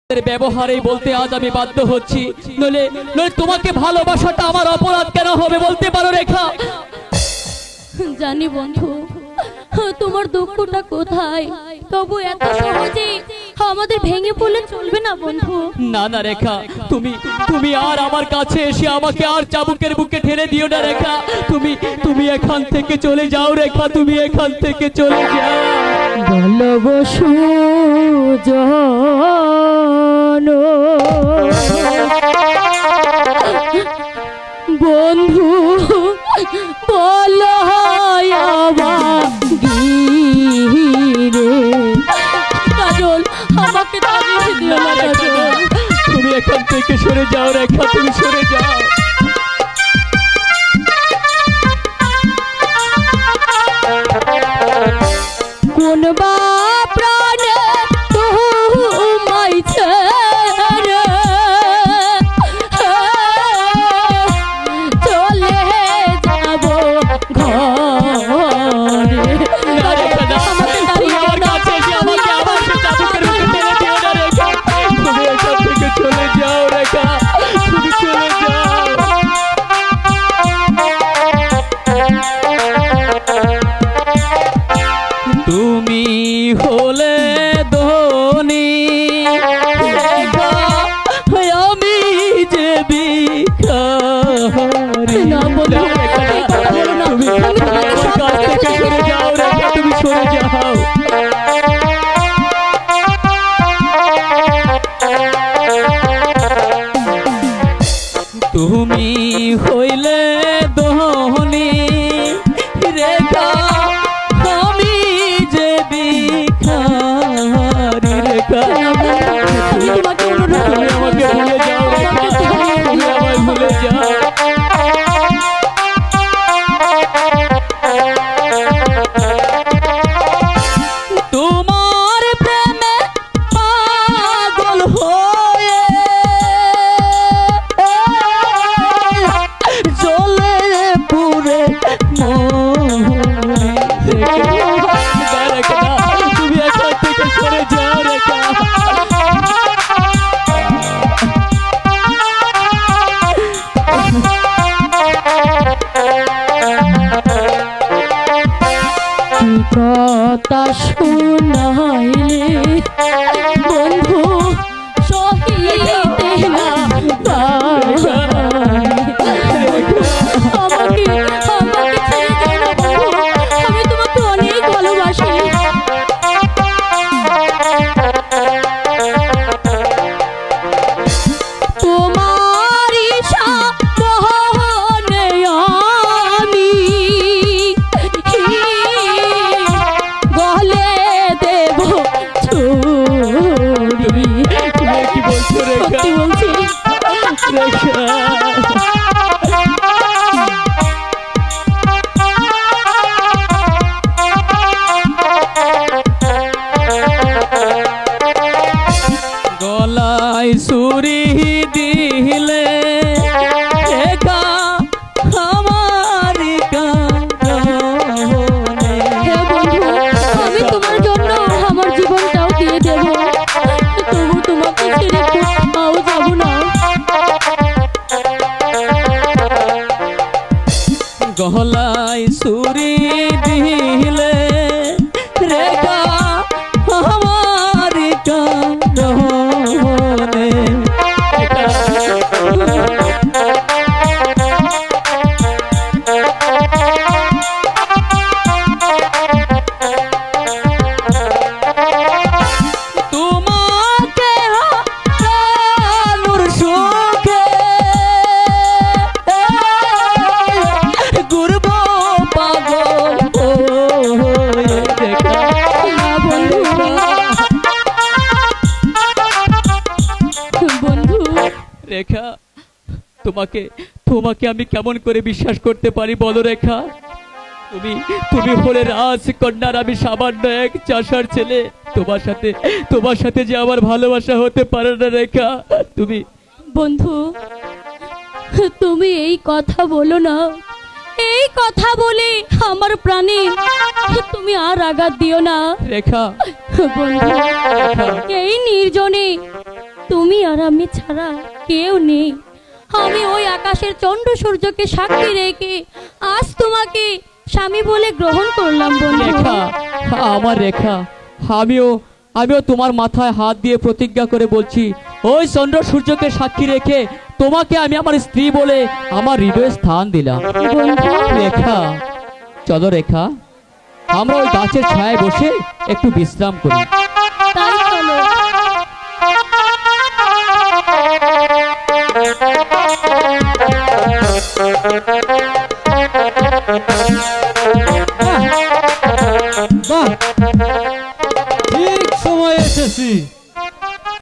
ব্যবহারে বলতে আজ আমি বাধ্য হচ্ছি, নইলে নইলে তোমাকে ভালোবাসাটা আমার অপরাধ কেন হবে বলতে পারো রেখা? জানি বন্ধু তোমার দুঃখটা কোথায়, তবু এত সহজে আমাদের ভেঙে পড়লে চলবে না বন্ধু। না না রেখা, তুমি তুমি আর আমার কাছে এসে আমাকে আর চাবুকের বুকে ঠেলে দিও না রেখা। তুমি তুমি এখান থেকে চলে যাও রেখা, তুমি এখান থেকে চলে যাও। ভালোবাসো জানো বন্ধু বলো কাজল, আমাকে তাড়িয়ে দিও না কাজল। তুমি এখান থেকে সরে যাও রেখা, তুমি সরে যাও। কোন বা প্রাণে তোমায় ছেড়ে চলে যাব ঘরে। আমাকে তাড়িয়ে আমার কাছে এসে আমাকে আবার সে চাবুকের বুকে ঠেলে দিও না রেখা। তুমি এখান থেকে চলে যাও রেখা, তুমি চলে যাও। তুমি হলে ধনী, আমি যে ভিখারি। না বন্ধু, তুমি আমার কাছ থেকে সরে যাও রেখা, তুমি সরে যাও। তুমি হইলে ধনী রেখা, আমি যে ভিখারি রেখা। তুমি আমাকে ভুলে যাও রেখা, তুমি আমায় ভুলে যাও। তোমার প্রেমে পাগল হয়ে জ্বলে পুরে মরি রেখা। তুমি এখান থেকে সরে যাও রেখা। কথা শুনাইলে বন্ধু সহিতে না পারি। আমাকে ছেড়ে যেও না বন্ধু, আমি তোমাকে অনেক ভালোবাসি। তোমার ইচ্ছা বহনে আমি গলে দেব ছুরি। তুমি কি বলছো রেখা? সত্যি বলছি রেখা গলায় ছুরি দিলে রেখা আমার কারণে। হে বন্ধু, আমি তোমার জন্য আমার জীবনটাও দিয়ে দেব, তবু তোমাকে ছেড়ে কোথাও যাব না। গলায় ছুরি দিলে রেখা আমার কারণে। তোমাকে হারানোর সুখে ঘুরব পাগল হয়ে রেখা। না বন্ধু, বন্ধু রেখা তোমাকে তোমাকে আমি কেমন করে বিশ্বাস করতে পারি বলো রেখা? তুমি তুমি হলে রাজকন্যার, আমি সামান্য এক চাষার ছেলে। তোমার সাথে যে আমার ভালোবাসা হতে পারে না রেখা। তুমি বন্ধু তুমি এই কথা বলো না, এই কথা বলে আমার প্রাণে তুমি আর আঘাত দিও না রেখা। বন্ধু। এই নির্জনে আর আমি ছাড়া কেউ নেই। আমি ওই আকাশের চন্দ্র সূর্যকে সাক্ষী রেখে আজ তোমাকে স্বামী বলে গ্রহণ করলাম বন্ধু। রেখা, আমার রেখা, আমিও আমিও তোমার মাথায় হাত দিয়ে প্রতিজ্ঞা করে বলছি, ওই চন্দ্র সূর্যকে সাক্ষী রেখে তোমাকে আমি আমার স্ত্রী বলে আমার হৃদয়ে স্থান দিলাম। বন্ধু, রেখা, চলো রেখা, আমরা ওই গাছের ছায়ায় বসে একটু বিশ্রাম করি। তাই চলো। Thank you.